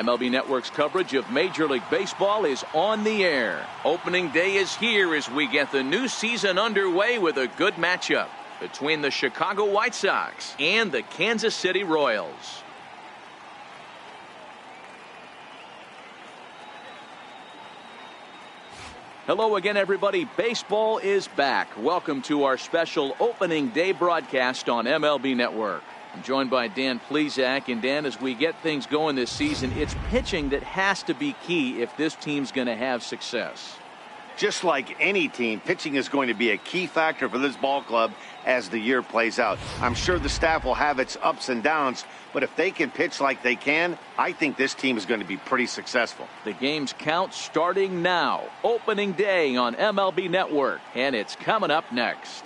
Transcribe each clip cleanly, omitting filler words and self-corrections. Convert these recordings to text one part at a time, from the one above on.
MLB Network's coverage of Major League Baseball is on the air. Opening day is here as we get the new season underway with a good matchup between the Chicago White Sox and the Kansas City Royals. Hello again, everybody. Baseball is back. Welcome to our special opening day broadcast on MLB Network. I'm joined by Dan Plesac. And Dan, as we get things going this season, it's pitching that has to be key if this team's going to have success. Just like any team, pitching is going to be a key factor for this ball club as the year plays out. I'm sure the staff will have its ups and downs, but if they can pitch like they can, I think this team is going to be pretty successful. The game's count starting now. Opening day on MLB Network, and it's coming up next.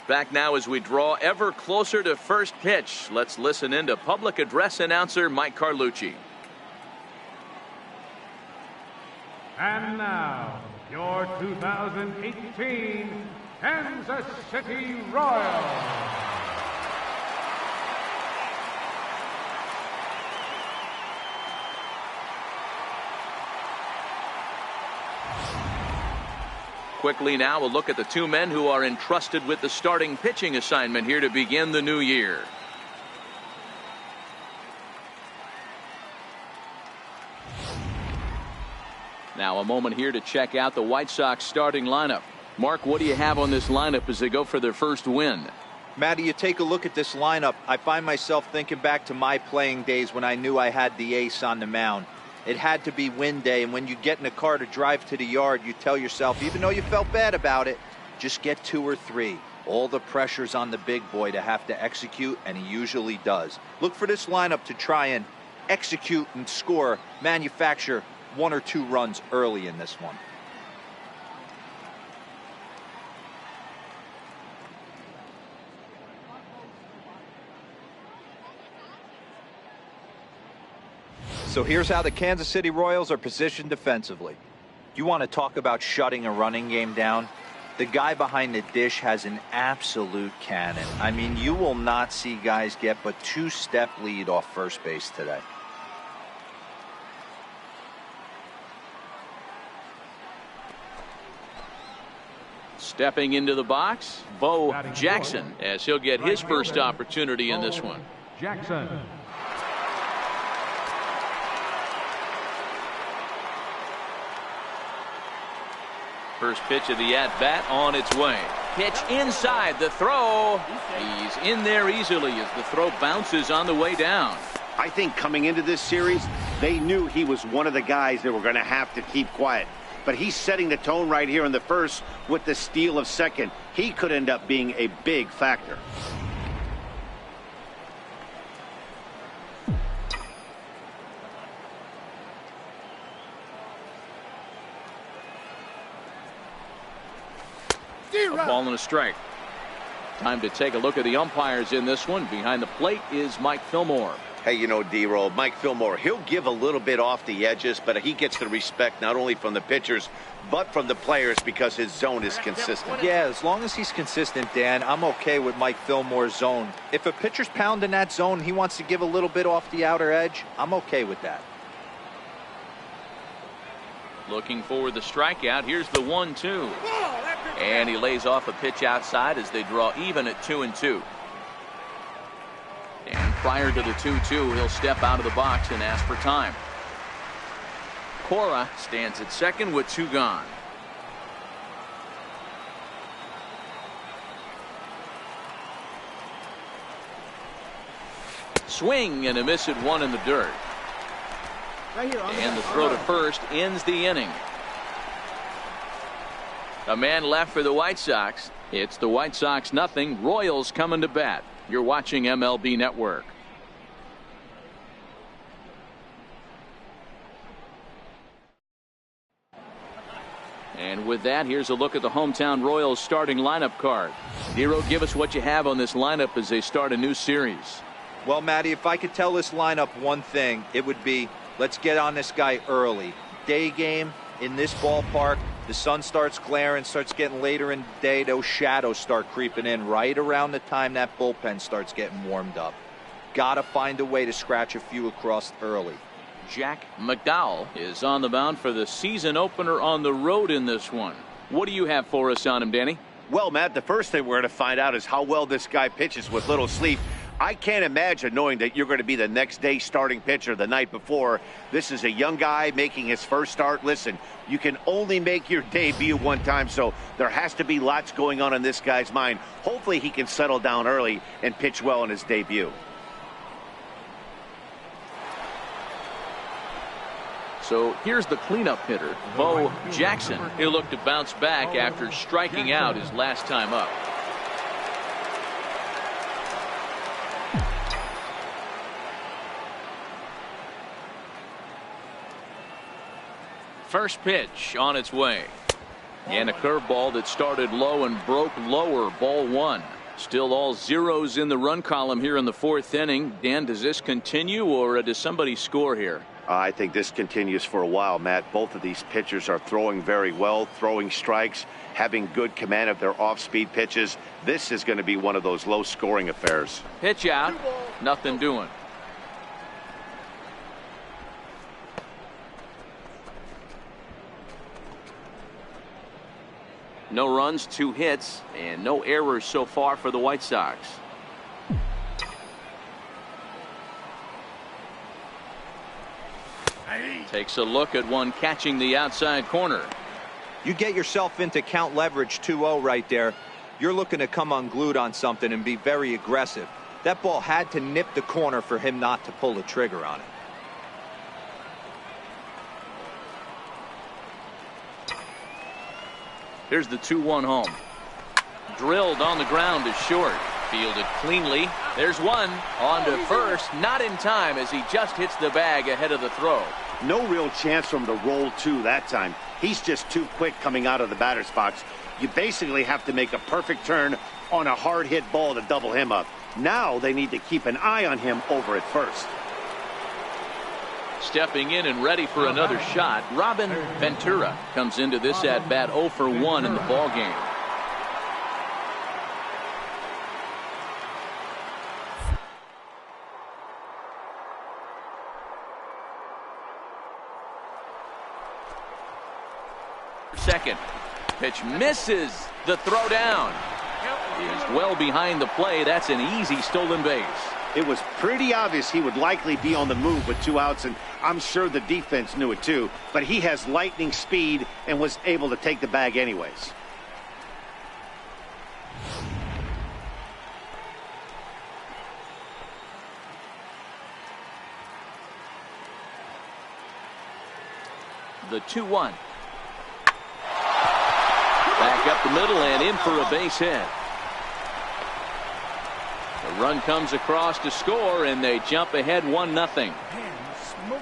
Back now as we draw ever closer to first pitch. Let's listen in to public address announcer Mike Carlucci. And now, your 2018 Kansas City Royals. Quickly now, a look at the two men who are entrusted with the starting pitching assignment here to begin the new year. Now a moment here to check out the White Sox starting lineup. Mark, what do you have on this lineup as they go for their first win? Matty, you take a look at this lineup. I find myself thinking back to my playing days when I knew I had the ace on the mound. It had to be win day, and when you get in a car to drive to the yard, you tell yourself, even though you felt bad about it, just get 2 or 3. All the pressure's on the big boy to have to execute, and he usually does. Look for this lineup to try and execute and score, manufacture 1 or 2 runs early in this one. So here's how the Kansas City Royals are positioned defensively. You want to talk about shutting a running game down? The guy behind the dish has an absolute cannon. I mean, you will not see guys get but 2-step lead off first base today. Stepping into the box, Bo Jackson, as he'll get his first opportunity in this one. Jackson. First pitch of the at-bat on its way. Pitch inside, the throw. He's in there easily as the throw bounces on the way down. I think coming into this series, they knew he was one of the guys that were going to have to keep quiet. But he's setting the tone right here in the first with the steal of second. He could end up being a big factor. A ball and a strike. Time to take a look at the umpires in this one. Behind the plate is Mike Fillmore. Hey, you know, D-Roll, Mike Fillmore, he'll give a little bit off the edges, but he gets the respect not only from the pitchers, but from the players because his zone is consistent. Yeah, as long as he's consistent, Dan, I'm okay with Mike Fillmore's zone. If a pitcher's pounding that zone, he wants to give a little bit off the outer edge, I'm okay with that. Looking for the strikeout. Here's the 1-2. And he lays off a pitch outside as they draw even at 2-2. And prior to the 2-2, he'll step out of the box and ask for time. Cora stands at second with 2 gone. Swing and a miss at 1 in the dirt. And the throw to first ends the inning. A man left for the White Sox. It's the White Sox 0, Royals coming to bat. You're watching MLB Network. And with that, here's a look at the hometown Royals starting lineup card. Nero, give us what you have on this lineup as they start a new series. Well, Matty, if I could tell this lineup one thing, it would be let's get on this guy early. Day game in this ballpark, the sun starts glaring, starts getting later in the day. Those shadows start creeping in right around the time that bullpen starts getting warmed up. Got to find a way to scratch a few across early. Jack McDowell is on the mound for the season opener on the road in this one. What do you have for us on him, Danny? Well, Matt, the first thing we're going to find out is how well this guy pitches with little sleep. I can't imagine knowing that you're going to be the next day starting pitcher the night before. This is a young guy making his first start. Listen, you can only make your debut one time, so there has to be lots going on in this guy's mind. Hopefully he can settle down early and pitch well in his debut. So here's the cleanup hitter, Bo Jackson. He'll look to bounce back after striking out his last time up. First pitch on its way. And a curveball that started low and broke lower, ball one. Still all zeros in the run column here in the fourth inning. Dan, does this continue or does somebody score here? I think this continues for a while, Matt. Both of these pitchers are throwing very well, throwing strikes, having good command of their off-speed pitches. This is going to be one of those low-scoring affairs. Pitch out, nothing doing. No runs, 2 hits, and no errors so far for the White Sox. Takes a look at one catching the outside corner. You get yourself into count leverage 2-0 right there. You're looking to come unglued on something and be very aggressive. That ball had to nip the corner for him not to pull the trigger on it. Here's the 2-1 home. Drilled on the ground to short. Fielded cleanly. There's one. On to first. Not in time as he just hits the bag ahead of the throw. No real chance for him to roll two that time. He's just too quick coming out of the batter's box. You basically have to make a perfect turn on a hard hit ball to double him up. Now they need to keep an eye on him over at first. Stepping in and ready for another shot, Robin Ventura comes into this at bat 0 for 1 in the ball game. Second pitch misses. The throw down is well behind the play. That's an easy stolen base. It was pretty obvious he would likely be on the move with 2 outs, and I'm sure the defense knew it too, but he has lightning speed and was able to take the bag anyways. The 2-1. Back up the middle and in for a base hit. The run comes across to score, and they jump ahead 1-0.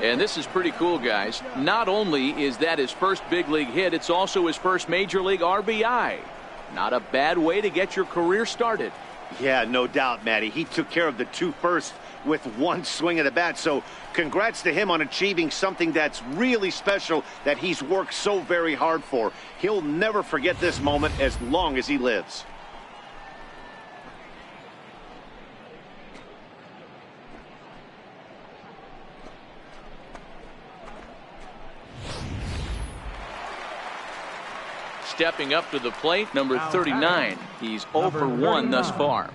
And this is pretty cool, guys. Not only is that his first big league hit, it's also his first major league RBI. Not a bad way to get your career started. Yeah, no doubt, Matty. He took care of the 2 first with 1 swing of the bat. So congrats to him on achieving something that's really special that he's worked so very hard for. He'll never forget this moment as long as he lives. Stepping up to the plate, number 39. He's 0 for 1 thus far.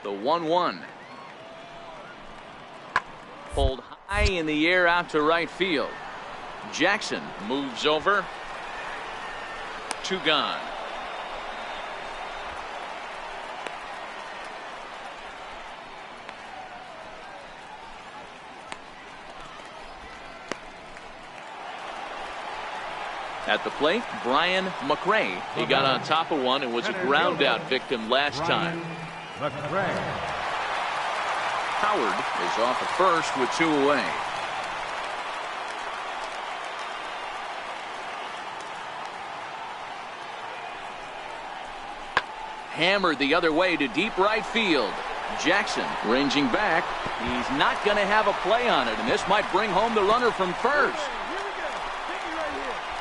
The 1-1. Pulled high in the air out to right field. Jackson moves over. 2 gone. At the plate, Brian McRae. He got on top of one and was a ground out victim last time. Howard is off at first with 2 away. hammered the other way to deep right field. Jackson ranging back. He's not going to have a play on it, and this might bring home the runner from first.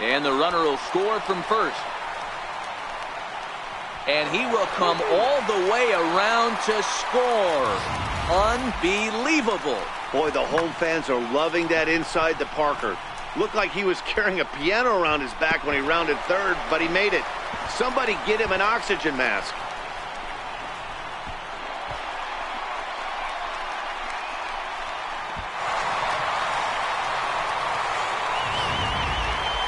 And the runner will score from first. And he will come all the way around to score. Unbelievable. Boy, the home fans are loving that inside to Parker. Looked like he was carrying a piano around his back when he rounded third, but he made it. Somebody get him an oxygen mask.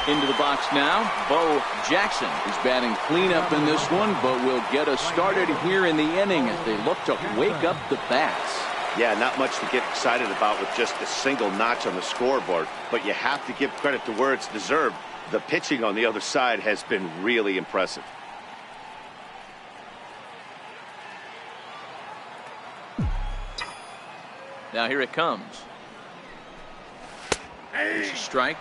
Into the box now, Bo Jackson is batting cleanup in this one, but will get us started here in the inning as they look to wake up the bats. Yeah, not much to get excited about with just a single notch on the scoreboard, but you have to give credit to where it's deserved. The pitching on the other side has been really impressive. Now here it comes. There's a strike.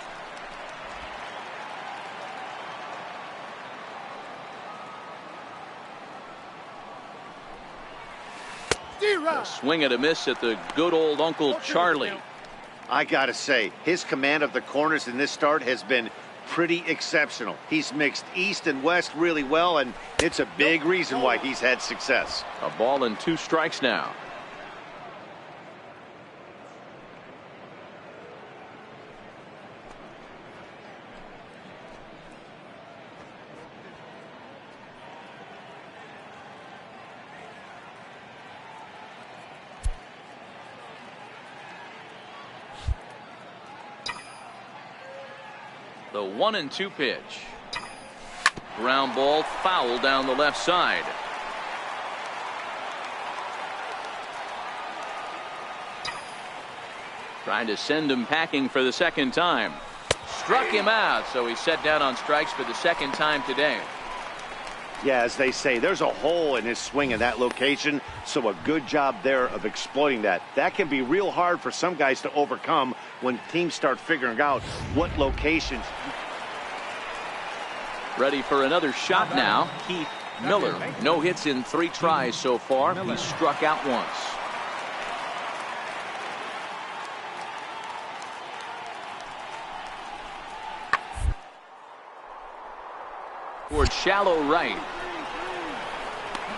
A swing and a miss at the good old Uncle Charlie. I gotta say, his command of the corners in this start has been pretty exceptional. He's mixed east and west really well, and it's a big reason why he's had success. A ball and 2 strikes now. The 1-2 pitch. Ground ball foul down the left side. Trying to send him packing for the second time. Struck him out, so he's set down on strikes for the second time today. Yeah, as they say, there's a hole in his swing in that location, so a good job there of exploiting that. That can be real hard for some guys to overcome when teams start figuring out what locations. Ready for another shot now. Keith Miller, no hits in 3 tries so far. He struck out once. Toward shallow right.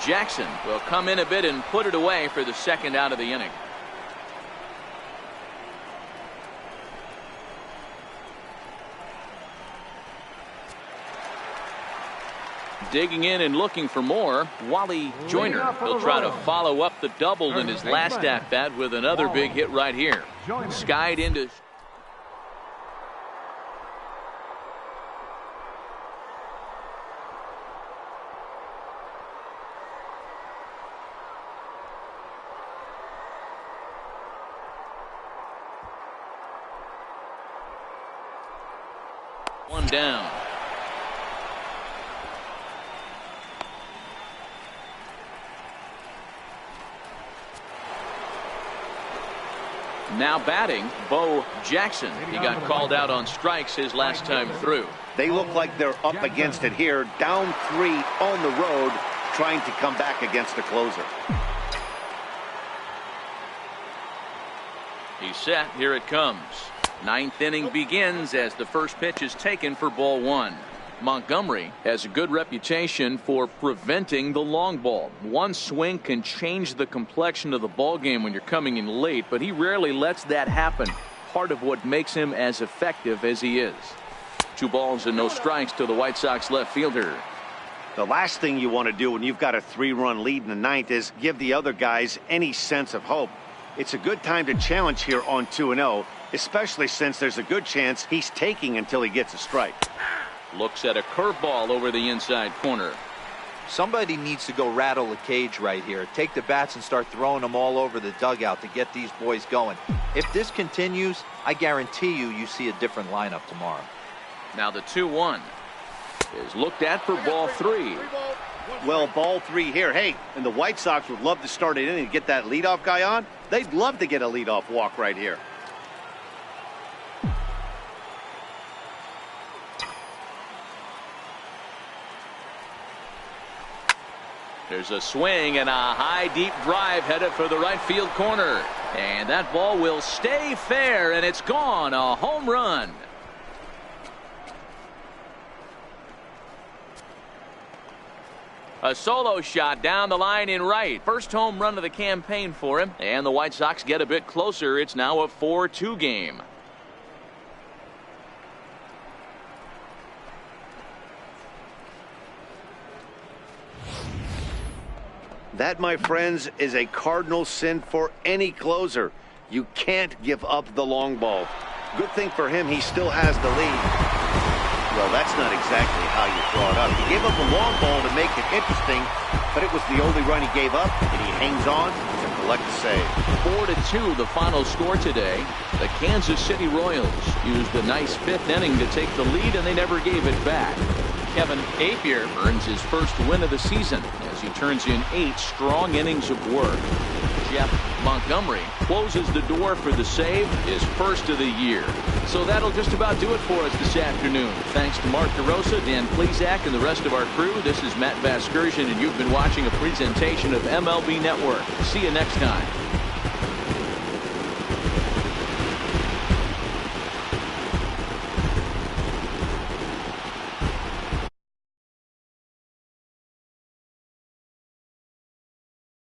Jackson will come in a bit and put it away for the second out of the inning. Digging in and looking for more, Wally Joyner. He'll try to follow up the double in his last at-bat with another big hit right here. Skied into... One down. Now batting, Bo Jackson. He got called out on strikes his last time through. They look like they're up against it here, down 3 on the road, trying to come back against the closer. He's set. Here it comes. 9th inning begins as the first pitch is taken for ball 1. Montgomery has a good reputation for preventing the long ball. One swing can change the complexion of the ball game when you're coming in late, but he rarely lets that happen. Part of what makes him as effective as he is. 2 balls and no strikes to the White Sox left fielder. The last thing you want to do when you've got a 3-run lead in the 9th is give the other guys any sense of hope. It's a good time to challenge here on 2-0, especially since there's a good chance he's taking until he gets a strike. Looks at a curveball over the inside corner. Somebody needs to go rattle the cage right here. Take the bats and start throwing them all over the dugout to get these boys going. If this continues, I guarantee you see a different lineup tomorrow. Now the 2-1 is looked at for ball 3. Well, ball 3 here. Hey, and the White Sox would love to start it in and get that leadoff guy on. They'd love to get a leadoff walk right here. There's a swing and a high deep drive headed for the right field corner. And that ball will stay fair, and it's gone. A home run. A solo shot down the line in right. First home run of the campaign for him. And the White Sox get a bit closer. It's now a 4-2 game. That, my friends, is a cardinal sin for any closer. You can't give up the long ball. Good thing for him, he still has the lead. Well, that's not exactly how you draw it up. He gave up a long ball to make it interesting, but it was the only run he gave up, and he hangs on to collect the save. 4-2 the final score today. The Kansas City Royals used a nice fifth inning to take the lead, and they never gave it back. Kevin Apier earns his first win of the season as he turns in 8 strong innings of work. Jeff Montgomery closes the door for the save, his first of the year. So that'll just about do it for us this afternoon. Thanks to Mark DeRosa, Dan Plesac, and the rest of our crew. This is Matt Vasgersian, and you've been watching a presentation of MLB Network. See you next time.